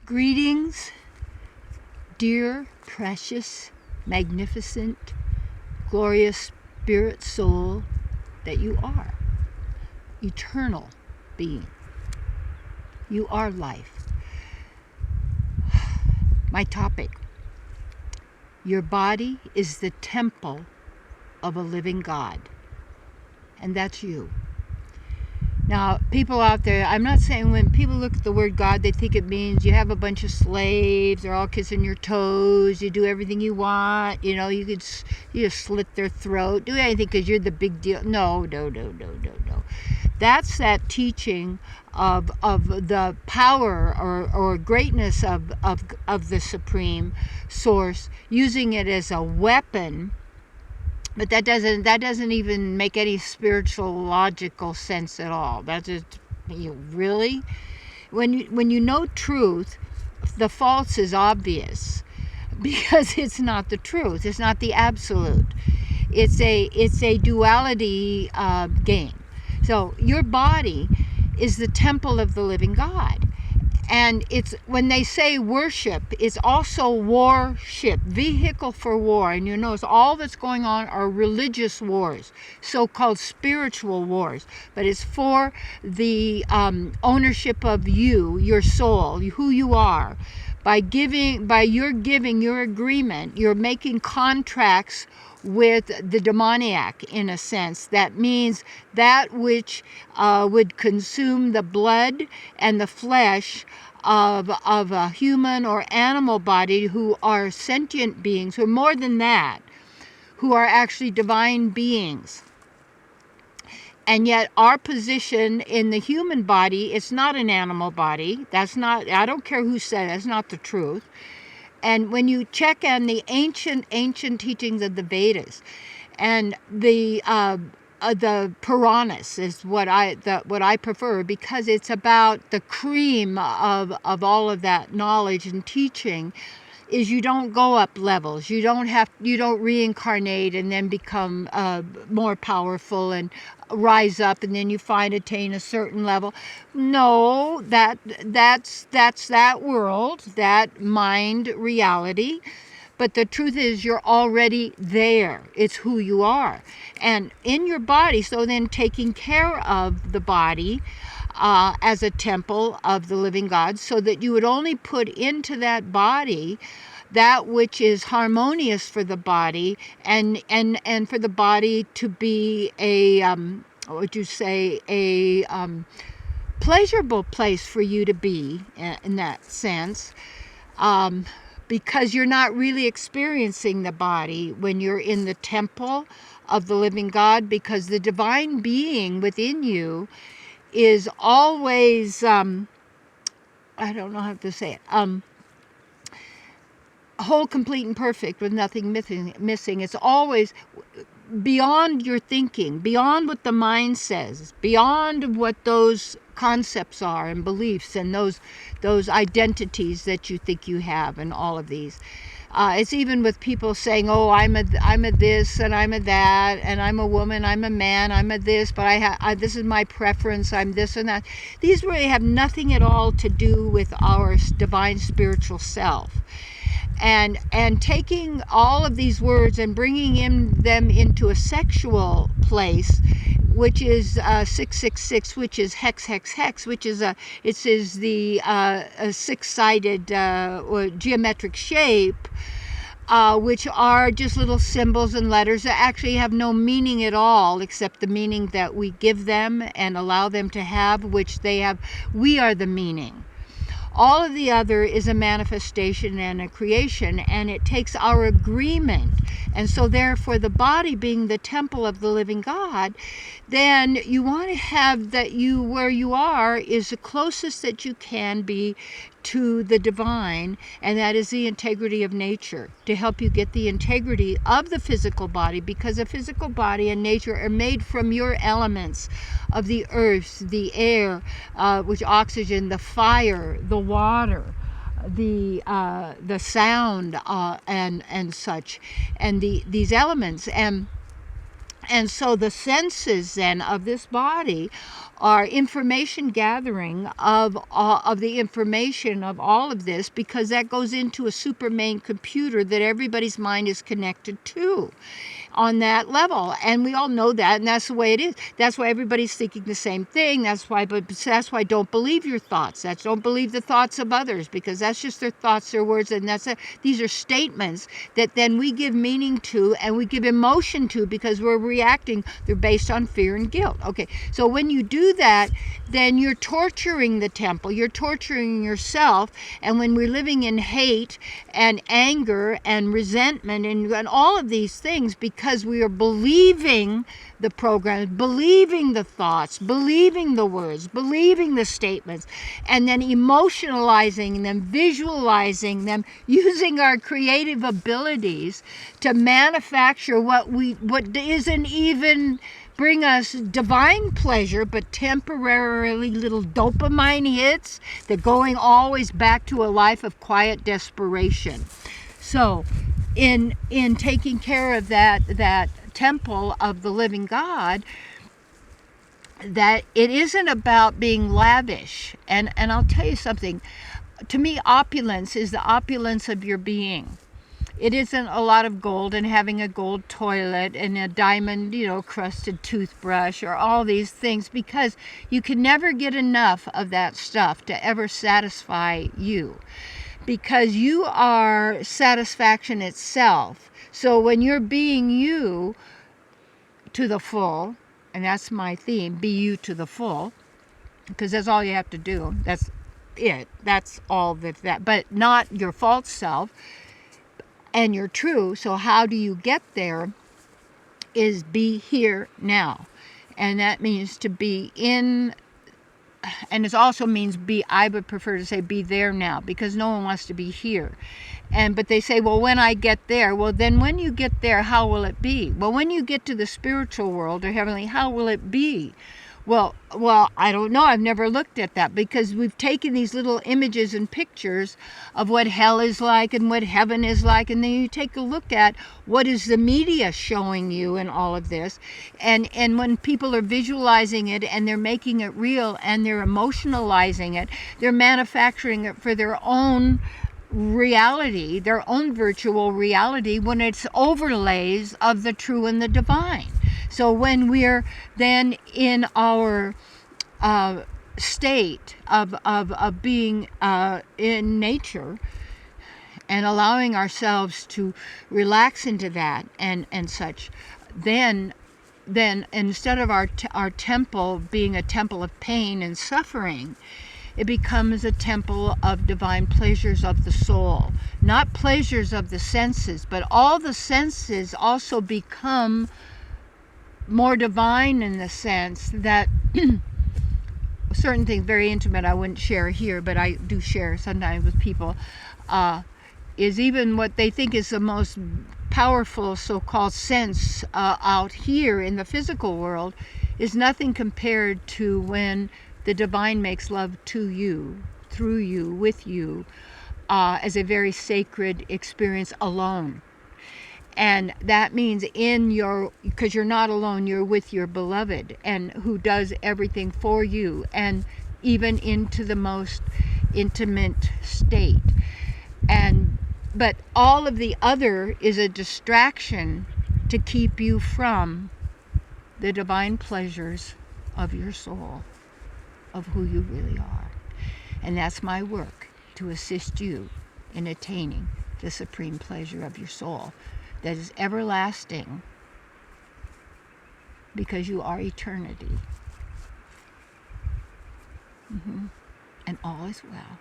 Greetings, dear, precious, magnificent, glorious spirit soul that you are. Eternal being. You are life. My topic. Your body is the temple of a living God. And that's you. Now, people out there, I'm not saying when people look at the word God, they think it means you have a bunch of slaves, they're all kissing your toes, you do everything you want, you just slit their throat, do anything because you're the big deal. No. That's that teaching of the power or greatness of the Supreme Source, using it as a weapon. But that doesn't even make any spiritual logical sense at all. That's just, really? When you know truth, the false is obvious because it's not the truth. It's not the absolute. It's a duality game. So your body is the temple of the living God. And it's when they say worship, it's also warship, vehicle for war. And you notice all that's going on are religious wars, so-called spiritual wars. But it's for the ownership of you, your soul, who you are. By your agreement, you're making contracts with the demoniac, in a sense. That means that which would consume the blood and the flesh of a human or animal body, who are sentient beings, who are more than that, who are actually divine beings. And yet our position in the human body, it's not an animal body. That's not, I don't care who said it, that's not the truth. And when you check on the ancient teachings of the Vedas, and the Puranas is what I prefer, because it's about the cream of all of that knowledge and teaching. Is you don't go up levels. You don't reincarnate and then become more powerful and rise up and then you attain a certain level. No, that's that world, that mind reality. But the truth is, you're already there. It's who you are. And in your body, so then taking care of the body as a temple of the living God, so that you would only put into that body that which is harmonious for the body, and for the body to be a pleasurable place for you to be, in that sense. Because you're not really experiencing the body when you're in the temple of the living God, because the divine being within you is always, I don't know how to say it, whole, complete, and perfect, with nothing missing. It's always beyond your thinking, beyond what the mind says, beyond what those concepts are and beliefs and those identities that you think you have, and all of these. It's even with people saying, "Oh, I'm a this and I'm a that, and I'm a woman, I'm a man, I'm a this, but this is my preference, I'm this and that." These really have nothing at all to do with our divine spiritual self. And taking all of these words and bringing them into a sexual place, which is 666, which is hex, which is a six-sided geometric shape, which are just little symbols and letters that actually have no meaning at all, except the meaning that we give them and allow them to have, which they have. We are the meaning. All of the other is a manifestation and a creation, and it takes our agreement. And so therefore, the body being the temple of the living God, then you want to have that where you are is the closest that you can be to the divine, and that is the integrity of nature, to help you get the integrity of the physical body, because the physical body and nature are made from your elements of the earth, the air, which oxygen, the fire, the water, the sound, and such, and these elements. And And so the senses then of this body are information gathering of the information of all of this, because that goes into a super main computer that everybody's mind is connected to on that level. And we all know that, and that's the way it is. That's why everybody's thinking the same thing. That's why don't believe your thoughts. Don't believe the thoughts of others, because that's just their thoughts, their words, and these are statements that then we give meaning to and we give emotion to, because we're reacting. They're based on fear and guilt. Okay, so when you do that, then you're torturing the temple, you're torturing yourself. And when we're living in hate and anger and resentment and all of these things, because we are believing the programs, believing the thoughts, believing the words, believing the statements, and then emotionalizing them, visualizing them, using our creative abilities to manufacture what isn't even bring us divine pleasure, but temporarily little dopamine hits that going always back to a life of quiet desperation. So in taking care of that temple of the living God, that it isn't about being lavish. And I'll tell you something. To me, opulence is the opulence of your being. It isn't a lot of gold and having a gold toilet and a diamond, crusted toothbrush or all these things, because you can never get enough of that stuff to ever satisfy you, because you are satisfaction itself. So when you're being you to the full, and that's my theme, be you to the full, because that's all you have to do. That's it. That's all that, but not your false self. And you're true. So how do you get there is be here now. And that means to be in, and it also means I would prefer to say be there now, because no one wants to be here. But they say, well, when I get there, well, then when you get there, how will it be? Well, when you get to the spiritual world or heavenly, how will it be? Well, I don't know. I've never looked at that, because we've taken these little images and pictures of what hell is like and what heaven is like, and then you take a look at what is the media showing you in all of this. And when people are visualizing it and they're making it real and they're emotionalizing it, they're manufacturing it for their own reality, their own virtual reality, when it's overlays of the true and the divine. So when we're then in our state of being in nature and allowing ourselves to relax into that and such, then instead of our temple being a temple of pain and suffering, it becomes a temple of divine pleasures of the soul, not pleasures of the senses, but all the senses also become more divine, in the sense that certain things, very intimate, I wouldn't share here, but I do share sometimes with people, is even what they think is the most powerful so-called sense out here in the physical world is nothing compared to when the divine makes love to you, through you, with you, as a very sacred experience alone. And that means because you're not alone, you're with your beloved, and who does everything for you, and even into the most intimate state. But all of the other is a distraction to keep you from the divine pleasures of your soul, of who you really are. And that's my work, to assist you in attaining the supreme pleasure of your soul that is everlasting, because you are eternity. And all is well.